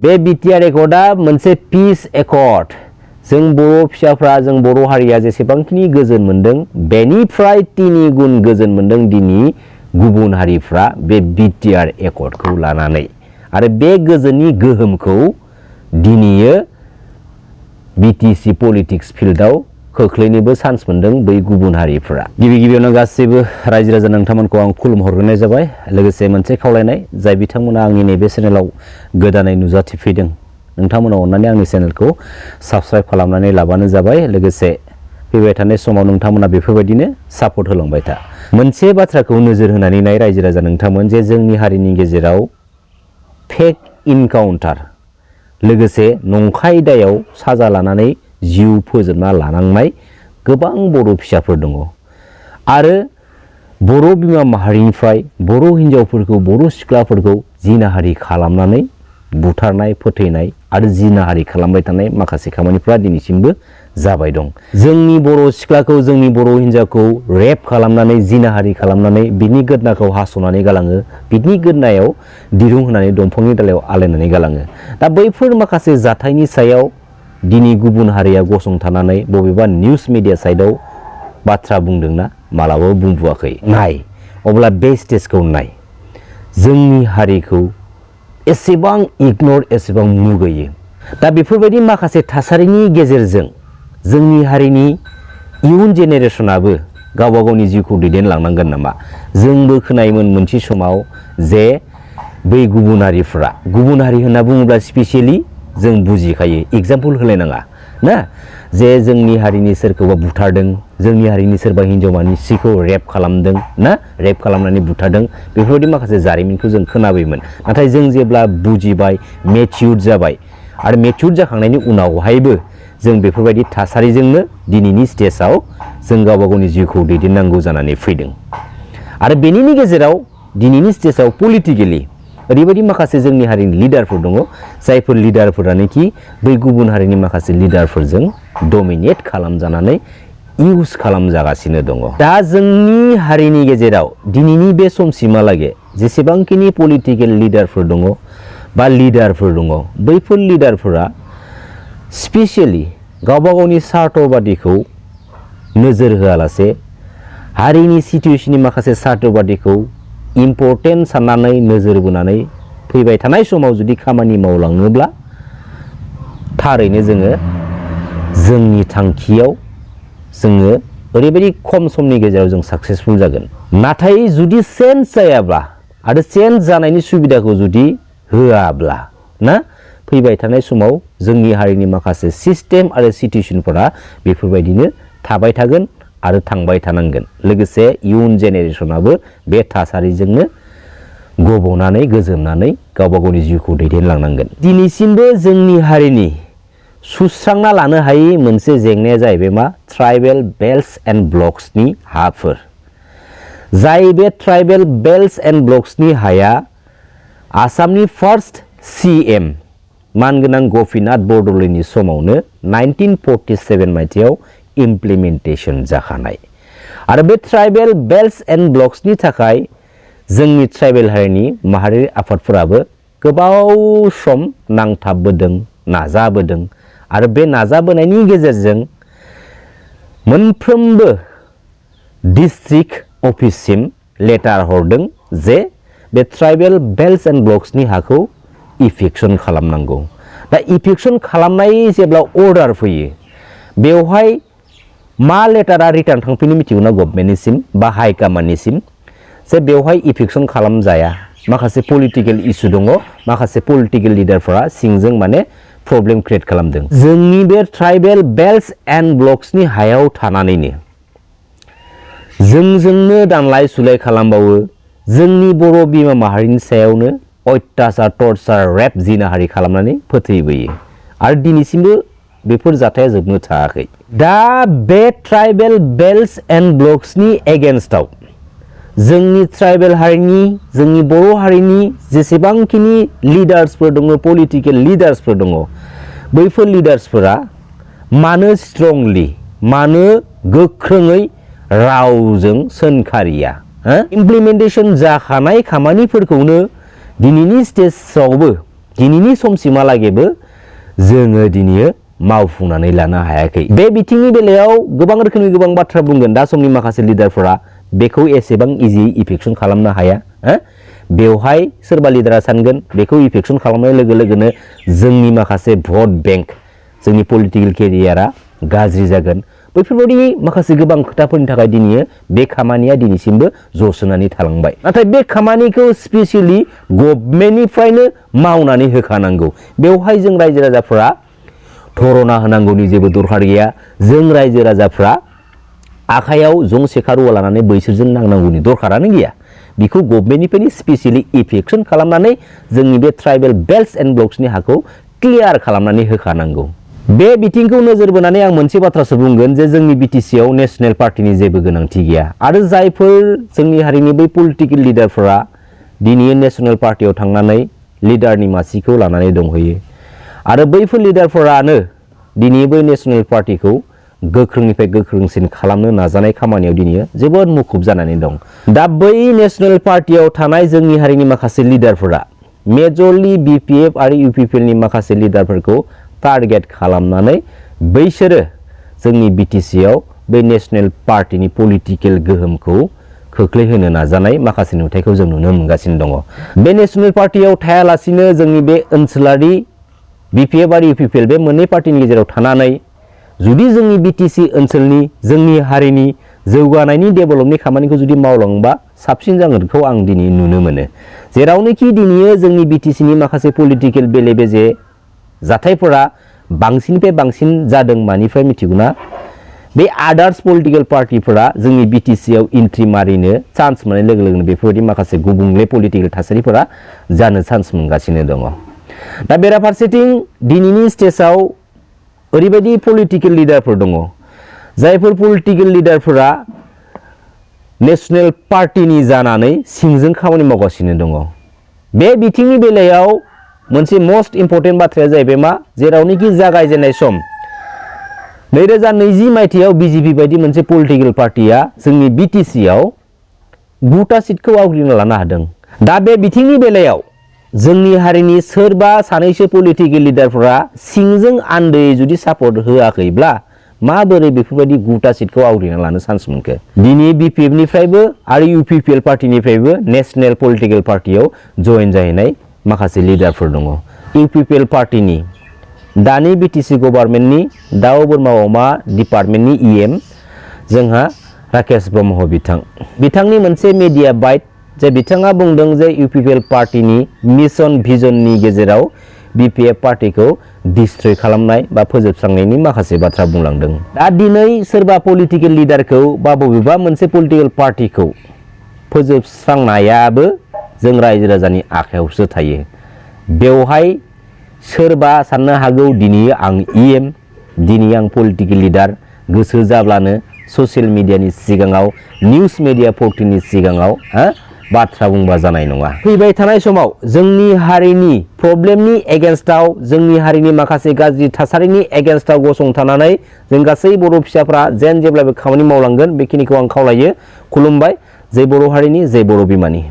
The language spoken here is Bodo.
बे बिटिआर एकर्डआ मोनसे पिस एकर्ड जों बर' फिसाफ्रा जों बर' हारिया जेसेबांखिनि गोजोन मोनदों बेनिफ्राय 3 गुन गोजोन मोनदों दिनै गुबुन हारिफ्रा बे बिटिआर एकर्डखौ लानानै आरो बे गोजोननि गोहोमखौ दिनैयो बिटिसि पलिटिक्स फिल्डआव खोख्लैनोबो चान्स मोनदों बै गुबुन हारिफ्रा गिबियावनो गासैबो रायजो राजा नोंथांमोनखौ आं खुलुमहरग्रोनाय जाबाय लोगोसे मोनसे खावलायनाय जाय बिथांमोना आंनि नैबे चेनेलाव गोदानै नुजाथिफैदों नोंथांमोना अननानै आंनि चेनेलखौ साबस्क्राइब खालामनानै लाबानो जाबाय लोगोसे फैबाय थानाय समाव नोंथांमोना बेफोरबायदिनो सापर्ट होलांबाय था मोनसे बाथ्राखौ नोजोर होनानै नाय रायजो राजा नोंथांमोन जे जोंनि हारिनि गेजेराव फेक इनकाउन्टार लोगोसे नंखाय दायाव साजा लानानै जिउ फोजोबना लानांनाय गोबां बर' फिसाफोर दङ आरो बर' बिमा माहारिनिफ्राय बर' हिन्जावफोरखौ बर' सिख्लाफोरखौ जिनाहारि खालामनानै बुथारनाय फोथैनाय आरो जिनाहारि खालामबाय थानाय माखासे खामानिफ्रा दिनैसिमबो जाबाय दं जोंनि बर' सिख्लाखौ जोंनि बर' हिन्जावखौ रेप खालामनानै जिनाहारि खालामनानै बिनि गोदनाखौ हास'नानै गालाङो बिनि गोदनायाव दिरुं होनानै दंफांनि दालायाव आलायनानै गालाङो दा बैफोर माखासे जाथायनि सायाव दिनै गुबुन हारिया गसंथानानै बबेबा निउस मिडिया साइडआव बाथ्रा बुंदोंना मालाबाबो बुंबोआखै नाय अब्ला बे स्टेजखौ नाय जोंनि हारिखौ एसेबां इगनर एसेबां मुगैयो दा बेफोरबायदि माखासे थासारिनि गेजेरजों जोंनि हारिनि इयुन जेनेरेशनाबो गावबा गावनि जिउखौ दैदेनलांनांगोन नामा जोंबो खोनायोमोन मोनसे समाव जे बै गुबुन हारि होनना बुङोब्ला स्पेसियेलि जों बुजिखायो एग्जाम्पल होलायनाङा ना जे जोंनि हारिनि सोरखौबा बुथारदों जोंनि हारिनि सोरबा हिन्जाव मानसिखौ रेप खालामदों ना रेप खालामनानै बुथारदों बेफोरबायदि माखासे जारिमिनखौ जों खोनाबायमोन नाथाय जों जेब्ला बुजिबाय मेच्युर जाबाय आरो मेच्युर जाखांनायनि उनावहायबो जों बेफोरबायदि थासारिजोंनो दिनैनि स्टेजाव जों गावबा गावनि जिउखौ दैदेननांगौ जानानै फैदों आरो बेनिनि गेजेराव दिनैनि स्टेजाव पलिटिकेलि ओरैबायदि माखासे जोंनि हारिनि लिडारफोर दङ जायफोर लिडारफोरानोखि बै गुबुन हारिनि माखासे लिडारफोरजों डमिनेट खालामजानानै इउज खालामजागासिनो दङ दा जोंनि हारिनि गेजेराव दिनैनि बे समसिमहालागै जेसेबांखिनि पलिटिकेल लिडारफोर दङ बा लिडारफोर दङ बैफोर लिडारफोरा स्पेसियेलि गावबा गावनि स्वार्थबादिखौ नोजोर होआलासे हारिनि सिटुएशननि माखासे स्वार्थबादिखौ इम्पर्टेन्ट साननानै नोजोर बोनानै फैबाय थानाय समाव जुदि खामानि मावलाङोब्ला थारैनो जोङो जोंनि थांखियाव जोङो ओरैबायदि खम समनि गेजेराव जों साक्सेसफुल जागोन नाथाय जुदि चेन्ज जायाब्ला आरो चेन्ज जानायनि सुबिदाखौ जुदि होआब्ला ना फैबाय थानाय समाव जोंनि हारिनि माखासे सिस्टेम आरो सिटुएशनफोरा बेफोरबायदिनो थाबाय थागोन आरो थांबाय थानांगोन लोगोसे इयुन जेनेरेशनाबो बे थासारिजोंनो गब'नानै गोजोननानै गावबा गावनि जिउखौ दैदेनलांनांगोन दिनैसिमबो जोंनि हारिनि सुस्रांना लानो हायै मोनसे जेंनाया जाहैबाय मा ट्राइबेल बेल्ट्स एन्ड ब्लक्सनि हाफोर जाय बे ट्राइबेल बेल्ट्स एन्ड ब्लक्सनि हाया आसामनि फार्स्ट CM मानगोनां गपिनाथ बरदलैनि समावनो 1947 मायथाइयाव इमप्लिमेन्टेशन जाखानाय आरो बे ट्राइबेल बेल्ट्स एन्ड ब्लक्सनि थाखाय जोंनि ट्राइबेल हारिनि माहारियारि आफादफोराबो गोबाव सम नांथाबबोदों नाजाबोदों आरो बे नाजाबोनायनि गेजेरजों मोनफ्रोमबो डिस्ट्रिक्ट अफिससिम लेटार हरदों जे बे ट्राइबेल बेल्ट्स एन्ड ब्लक्सनि हाखौ इफेक्शन खालामनांगौ दा इफेक्शन खालामनाय जेब्ला अर्डार फैयो बेवहाय मा लेटारा रिटार्न थांफिनो मिथिगौ ना गभर्नमेन्टनिसिम बा हाइ कमान्डनिसिम जे बेवहाय इफेक्शन खालामजाया माखासे पलिटिकेल इस्यु दङ माखासे पलिटिकेल लिडारफोरा सिंजों माने प्रब्लेम क्रिएट खालामदों जोंनि बे ट्राइबेल बेल्ट्स एन्ड ब्लक्सनि हायाव थानानैनो जोंजोंनो दानलाय सुलाय खालामबावो जोंनि बर' बिमा माहारिनि सायावनो अत्याचार टर्चार रेप जिनाहारि खालामनानै फोथैबोयो आरो दिनैसिमबो बेफोर जाथाया जोबनो थाङाखै दा बे ट्राइबेल बेल्ट्स एन्ड ब्लक्सनि एगेन्स्टआव जोंनि ट्राइबेल हारिनि जोंनि बर' हारिनि जेसेबांखिनि लिडार्सफोर दङ पलिटिकेल लिडार्सफोर दङ बैफोर लिडार्सफोरा मानो स्ट्रंलि मानो गोख्रोङै रावजों सोंखारिया इमप्लिमेन्टेशन जाखानाय खामानिफोरखौनो दिनैनि स्टेजआवबो दिनैनि समसिमहालागैबो जोङो दिनै मावफुंनानै लानो हायाखै। बे बिथिंनि बेलायाव गोबां रोखोमनि गोबां बाथ्रा बुंगोन दा समनि माखासे लिडारफोरा बेखौ एसेबां इजियै इफेक्सन खालामनो हाया। बेवहाय सोरबा लिडारा सानगोन बेखौ इफेक्सन खालामनाय लोगो लोगोनो जोंनि माखासे भट बेंक जोंनि पलिटिकेल केरियारा गाज्रि जागोन। बैफोरबायदि माखासे गोबां खोथाफोरनि थाखाय दिनै बे खामानिया दिनैसिमबो जसोनानै थालांबाय। नाथाय बे खामानिखौ स्पेसियेलि गभर्नमेन्टनिफ्रायनो मावनानै होखानांगौ। बेवहाय जों रायजो राजाफोरा धरना होनांगौनि जेबो दरखार गैया। जों रायजो राजाफ्रा आखायाव जं सेखारुवा लानानै बैसोरजों नांनांगौनि दरखारानो गैया। बेखौ गभर्नमेन्टनिफ्रायनो स्पेसियेलि इफेक्सन खालामनानै जोंनि बे ट्राइबेल बेल्ट्स एन्ड ब्लक्सनि हाखौ क्लियार खालामनानै होखानांगौ। बे बिथिंखौ नोजोर बोनानै आं मोनसे बाथ्रासो बुंगोन जे जोंनि बिटिसिआव नेशनेल पार्टिनि जेबो गोनांथि गैया आरो जायफोर जोंनि हारिनि बै पलिटिकेल लिडारफोरा दिनै नेशनेल पार्टियाव थांनानै लिडारनि मासिखौ लानानै दंहैयो आरो बैफोर लिडारफोरानो दिनै बै नेशनेल पार्टिखौ गोख्रोंनिफ्राय गोख्रोंसिन खालामनो नाजानाय खामानियाव दिनै जोबोद मुखुब जानानै दं। दा बै नेशनेल पार्टियाव थानाय जोंनि हारिनि माखासे लिडारफोरा मेजरलि बिपिएफ आरो इउपिपिएलनि माखासे लिडारफोरखौ टारगेट खालामनानै बैसोरो जोंनि बिटिसिआव बे नेशनेल पार्टिनि पलिटिकेल गोहोमखौ खोख्लैहोनो नाजानाय माखासे नुथायखौ जों नुनो मोनगासिनो दङ। बे नेशनेल पार्टियाव थायालासिनो जोंनि बे ओनसोलारि बिपिएफ आरो इउपिपिएल बे मोननै पार्टिनि गेजेराव थानानै जुदि जोंनि बिटिसि ओनसोलनि जोंनि हारिनि जौगानायनि डेभेलपनि खामानिखौ जुदि मावलांबा साबसिन जागोनखौ आं दिनै नुनो मोनो। जेरावनोखि दिनै जोंनि बिटिसिनि माखासे पलिटिकेल बेले बेजे जाथायफोरा बांसिननिफ्राय बांसिन जादों मानिफ्राय मिथिगौना? बे आदार्स पलिटिकेल पार्टिफोरा जोंनि बिटिसिआव एन्ट्रि मारिनो चान्स मोननाय लोगो लोगोनो बेफोरबायदि माखासे गुबुंले पलिटिकेल थासारिफोरा जानो चान्स मोनगासिनो दङ। दा बेराफारसेथिं दिनैनि स्टेजाव ओरैबायदि पलिटिकेल लिडारफोर दङ जायफोर पलिटिकेल लिडारफोरा नेशनेल पार्टिनि जानानै सिंजों खामानि मावगासिनो दङ। बे बिथिंनि बेलायाव मोनसे मस्ट इम्पर्टेन्ट बाथ्राया जाहैबाय मा? जेरावनोखि जागायजेननाय सम 2020 मायथाइयाव बिजेपि बायदि मोनसे पलिटिकेल पार्टिया जोंनि बिटिसिआव 9टा सिटखौ आवग्रिना लानो हादों। दा बे बिथिंनि बेलायाव जोंनि हारिनि सोरबा सानैसो पलिटिकेल लिडारफोरा सिंजों आन्दैयै जुदि सापर्ट होआखैब्ला माबोरै बेफोरबायदि 9टा सिटखौ आवग्रिना लानो चान्स मोनखो? दिनै बिपिएफनिफ्रायबो आरो इउपिपिएल पार्टिनिफ्रायबो नेशनेल पलिटिकेल पार्टियाव जयेन जाहैनाय माखासे लिडारफोर दङ। इउपिपिएल पार्टिनि दानि बिटिसि गभर्नमेन्टनि दाउ बोरमा अमा डिपार्टमेन्टनि इएम जोंहा राकेश ब्रह्म बिथांनि मोनसे मिडिया बाइट जे बिथाङा बुंदों जे इउपिपिएल पार्टिनि मिशन भिजननि गेजेराव बिपिएफ पार्टिखौ डिस्ट्रय खालामनाय बा फोजोबस्रांनायनि माखासे बाथ्रा बुंलांदों। दा दिनै सोरबा पलिटिकेल लिडारखौ बा बबेबा मोनसे पलिटिकेल पार्टिखौ फोजोबस्रांनायाबो जों रायजो राजानि आखायावसो थायो। बेवहाय सोरबा साननो हागौ दिनै आं इएम, दिनै आं पलिटिकेल लिडार, गोसो जाब्लानो ससियेल मिडियानि सिगाङाव निउज मिडिया 14नि सिगाङाव बाथ्रा बुंबा जानाय नङा। फैबाय थानाय समाव जोंनि हारिनि प्रब्लेमनि एगेन्स्टआव जोंनि हारिनि माखासे गाज्रि थासारिनि एगेन्स्टआव गसंथानानै जों गासै बर' फिसाफ्रा जेन जेब्लाबो खामानि मावलांगोन बेखिनिखौ आं खावलायो। खुलुमबाय। जय बर' हारिनि, जय बर' बिमानि।